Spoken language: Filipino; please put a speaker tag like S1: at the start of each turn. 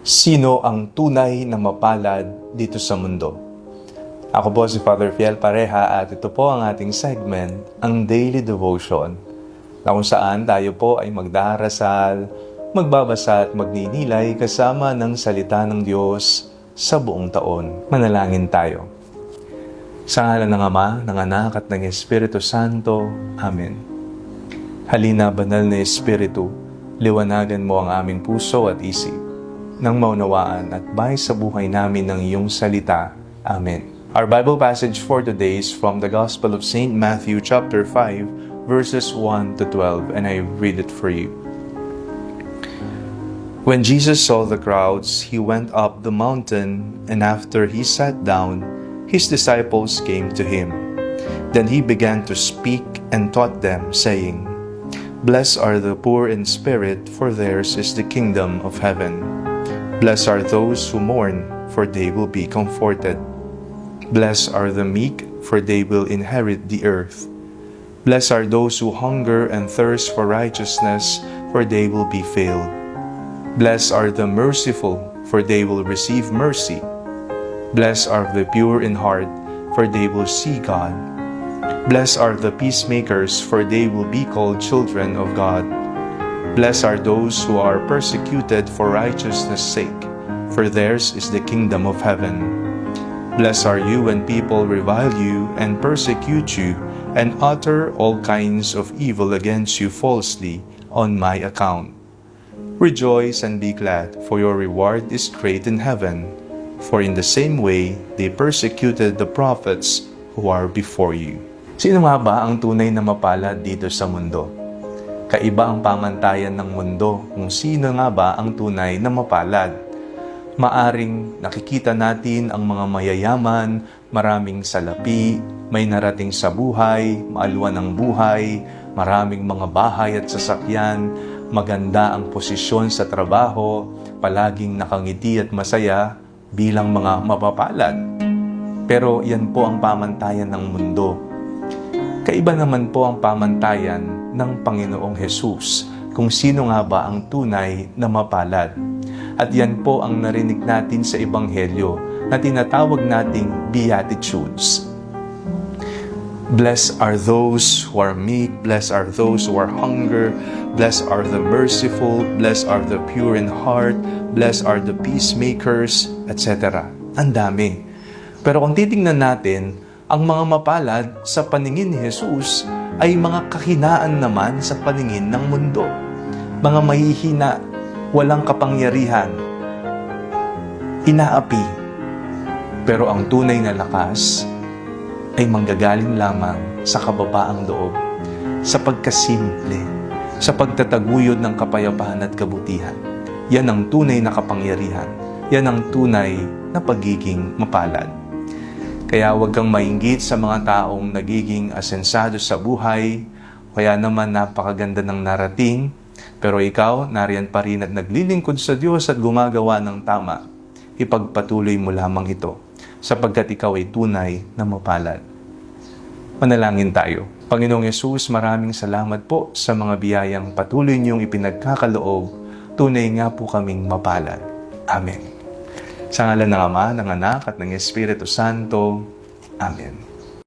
S1: Sino ang tunay na mapalad dito sa mundo? Ako po si Father Fiel Pareha at ito po ang ating segment, ang Daily Devotion, na kung saan tayo po ay magdarasal, magbabasa at magninilay kasama ng salita ng Diyos sa buong taon. Manalangin tayo. Sa ngalan ng Ama, ng Anak at ng Espiritu Santo. Amen. Halina, banal na Espiritu, liwanagan mo ang aming puso at isip, nang maunawaan at bahay sa buhay namin ng iyong salita. Amen. Our Bible passage for today is from the Gospel of St. Matthew chapter 5, verses 1 to 12, and I read it for you. When Jesus saw the crowds, he went up the mountain, and after he sat down, his disciples came to him. Then he began to speak and taught them, saying, "Blessed are the poor in spirit, for theirs is the kingdom of heaven. Blessed are those who mourn, for they will be comforted. Blessed are the meek, for they will inherit the earth. Blessed are those who hunger and thirst for righteousness, for they will be filled. Blessed are the merciful, for they will receive mercy. Blessed are the pure in heart, for they will see God. Blessed are the peacemakers, for they will be called children of God. Blessed are those who are persecuted for righteousness' sake, for theirs is the kingdom of heaven. Blessed are you when people revile you and persecute you and utter all kinds of evil against you falsely on my account. Rejoice and be glad, for your reward is great in heaven. For in the same way they persecuted the prophets who are before you." Sino nga ba ang tunay na mapalad dito sa mundo? Kaiba ang pamantayan ng mundo kung sino nga ba ang tunay na mapalad. Maaring nakikita natin ang mga mayayaman, maraming salapi, may narating sa buhay, maalwan ang buhay, maraming mga bahay at sasakyan, maganda ang posisyon sa trabaho, palaging nakangiti at masaya bilang mga mapapalad. Pero yan po ang pamantayan ng mundo. Kaiba naman po ang pamantayan ng Panginoong Hesus kung sino nga ba ang tunay na mapalad. At yan po ang narinig natin sa Ebanghelyo na tinatawag nating Beatitudes. Blessed are those who are meek, blessed are those who are hunger, blessed are the merciful, blessed are the pure in heart, blessed are the peacemakers, etc. Ang dami. Pero kung titingnan natin, ang mga mapalad sa paningin ni Jesus ay mga kahinaan naman sa paningin ng mundo. Mga mahihina, walang kapangyarihan, inaapi. Pero ang tunay na lakas ay manggagaling lamang sa kababaang loob, sa pagkasimple, sa pagtataguyod ng kapayapaan at kabutihan. Yan ang tunay na kapangyarihan. Yan ang tunay na pagiging mapalad. Kaya huwag kang mainggit sa mga taong nagiging asensado sa buhay, kaya naman napakaganda ng narating, pero ikaw nariyan pa rin at naglilingkod sa Diyos at gumagawa ng tama. Ipagpatuloy mo lamang ito, sapagkat ikaw ay tunay na mapalad. Manalangin tayo. Panginoong Yesus, maraming salamat po sa mga biyayang patuloy niyong ipinagkakaloob. Tunay nga po kaming mapalad. Amen. Sa ngalan ng Ama, ng Anak at ng Espiritu Santo. Amen.